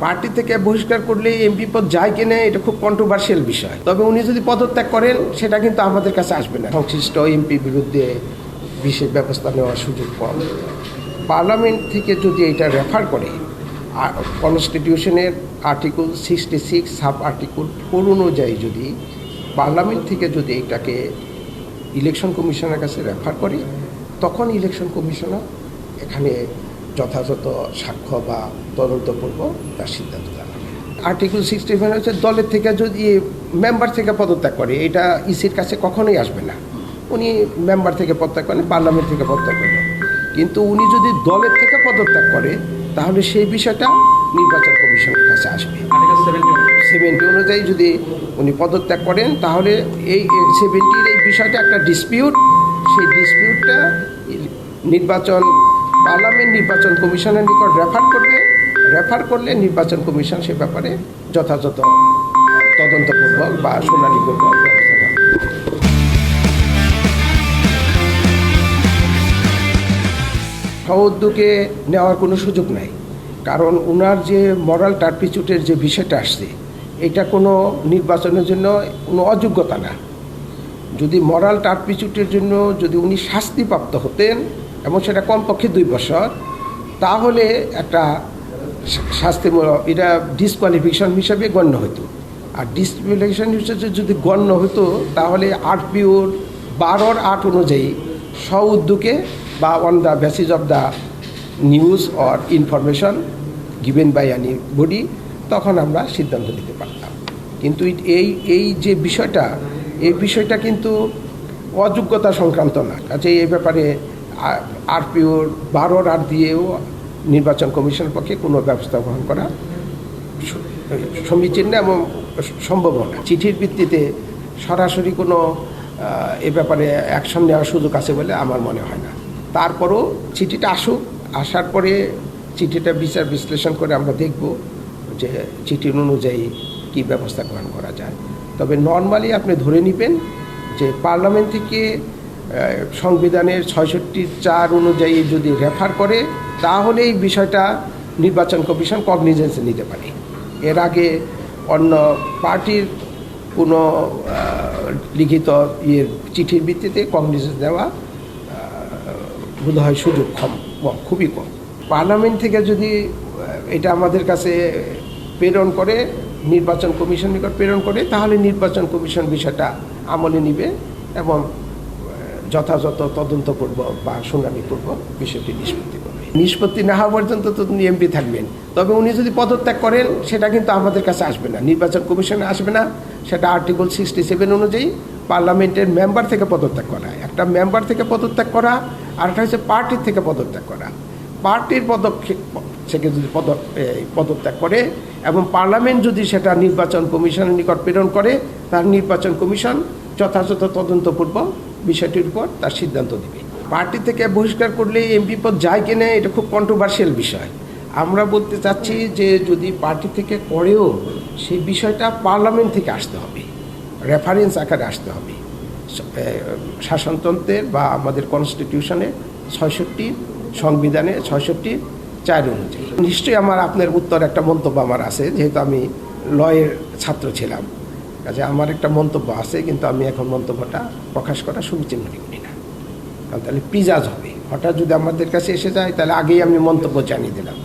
Party থেকে বহিষ্কার করলে এমপি পদ যায় কিনা এটা খুব কন্ট্রোভার্সিয়াল বিষয়। তবে উনি যদি পদত্যাগ করেন সেটা কিন্তু আমাদের কাছে আসবে না। সংশ্লিষ্ট এমপি বিরুদ্ধে বিশেষ ব্যবস্থা নেওয়ার সুযোগ কম। পার্লামেন্ট থেকে যদি এটা রেফার করে কনস্টিটিউশনের আর্টিকেল 66 সাব আর্টিকেল 4 অনুযায়ী যদি পার্লামেন্ট থেকে যদি এটাকে ইলেকশন কমিশনের কাছে রেফার করে, তখন ইলেকশন কমিশনার এখানে যথাযথ সাক্ষ্য বা তদন্তপূর্বক তার সিদ্ধান্ত জানাবে। আর্টিকেল 65 হচ্ছে দলের থেকে যদি মেম্বার থেকে পদত্যাগ করে, এটা ইসির কাছে কখনোই আসবে না। উনি মেম্বার থেকে পদত্যাগ করেন, পার্লামেন্ট থেকে পদত্যাগ করেন, কিন্তু উনি যদি দলের থেকে পদত্যাগ করে তাহলে সেই বিষয়টা নির্বাচন কমিশনের কাছে আসবে। 70 অনুযায়ী যদি উনি পদত্যাগ করেন তাহলে এই 70-র এই বিষয়টা একটা ডিসপিউট, সেই ডিসপিউটটা পার্লামেন্ট নির্বাচন কমিশনের নিকট রেফার করলে নির্বাচন কমিশন সে ব্যাপারে যথাযথ তদন্তপূর্বক বা শুনানিপূর্বক ব্যবস্থা নেবে। স্ব-উদ্যোগে নেওয়ার কোনো সুযোগ নাই, কারণ ওনার যে মরাল টার্পিচুটের যে বিষয়টা আসছে এটা কোনো নির্বাচনের জন্য কোনো অযোগ্যতা না। যদি মরাল টার্পিচুটের জন্য যদি উনি শাস্তিপ্রাপ্ত হতেন এবং সেটা কমপক্ষে 2 বছর, তাহলে একটা শাস্তিমূলক এটা ডিসকোয়ালিফিকেশন হিসাবে গণ্য হতো। আর ডিসকোয়ালিফিকেশন হিসেবে যদি গণ্য হতো তাহলে আরপিওর 12(8) অনুযায়ী স্ব-উদ্যোগে বা on the basis of the news or information given by any body, তখন আমরা সিদ্ধান্ত নিতে পারতাম। কিন্তু এই যে বিষয়টা, এই বিষয়টা কিন্তু অযোগ্যতা সংক্রান্ত না। কাজে এই ব্যাপারে আরপিওর 12(8) দিয়েও নির্বাচন কমিশনের পক্ষে কোনো ব্যবস্থা গ্রহণ করা সমীচীন না এবং সম্ভব না। চিঠির ভিত্তিতে সরাসরি কোনো এ ব্যাপারে অ্যাকশন নেওয়ার সুযোগ আছে বলে আমার মনে হয় না। তারপরও চিঠিটা আসার পরে চিঠিটা বিচার বিশ্লেষণ করে আমরা দেখব যে চিঠির অনুযায়ী কী ব্যবস্থা গ্রহণ করা যায়। তবে নর্মালি আপনি ধরে নেবেন যে পার্লামেন্ট থেকে সংবিধানের 66(4) অনুযায়ী যদি রেফার করে তাহলে এই বিষয়টা নির্বাচন কমিশন কগনিজেন্সে নিতে পারে। এর আগে অন্য পার্টির কোনো লিখিত চিঠির ভিত্তিতে কগনিজেন্স দেওয়া বোধহয় সুযোগ খুবই কম। পার্লামেন্ট থেকে যদি এটা আমাদের কাছে প্রেরণ করে, নির্বাচন কমিশন নিকট প্রেরণ করে, তাহলে নির্বাচন কমিশন বিষয়টা আমলে নিবে এবং যথাযথ তদন্তপূর্বক বা শুনানিপূর্বক বিষয়টি নিষ্পত্তি করবে। নিষ্পত্তি না হওয়া পর্যন্ত তো উনি এমপি থাকবেন। তবে উনি যদি পদত্যাগ করেন সেটা কিন্তু আমাদের কাছে আসবে না, নির্বাচন কমিশনে আসবে না। সেটা আর্টিকেল 67 অনুযায়ী পার্লামেন্টের মেম্বার থেকে পদত্যাগ করা, একটা মেম্বার থেকে পদত্যাগ করা, আর একটা হচ্ছে পার্টির থেকে পদত্যাগ করা। পার্টির পদক্ষেপ থেকে যদি পদত্যাগ করে এবং পার্লামেন্ট যদি সেটা নির্বাচন কমিশনের নিকট প্রেরণ করে, তার নির্বাচন কমিশন যথাযথ তদন্তপূর্বক বিষয়টির উপর তার সিদ্ধান্ত দেবে। পার্টি থেকে বহিষ্কার করলে এমপি পদ যায় কিনা এটা খুব কন্ট্রোভার্সিয়াল বিষয়। আমরা বলতে চাচ্ছি যে যদি পার্টি থেকে করেও সেই বিষয়টা পার্লামেন্ট থেকে আসতে হবে, রেফারেন্স আকারে আসতে হবে। শাসনতন্ত্রের বা আমাদের কনস্টিটিউশনে 66 সংবিধানে 66(4) অনুযায়ী। নিশ্চয়ই আপনার উত্তর একটা মন্তব্য আমার আছে, যেহেতু আমি লয়ের ছাত্র ছিলাম, কাজে আমার একটা মন্তব্য আছে, কিন্তু আমি এখন মন্তব্যটা প্রকাশ করা সমীচীন মনে করি না। কারণ তাহলে পিজাজ হবে। হঠাৎ যদি আমাদের কাছে এসে যায় তাহলে আগেই আমি মন্তব্য জানিয়ে দিলাম।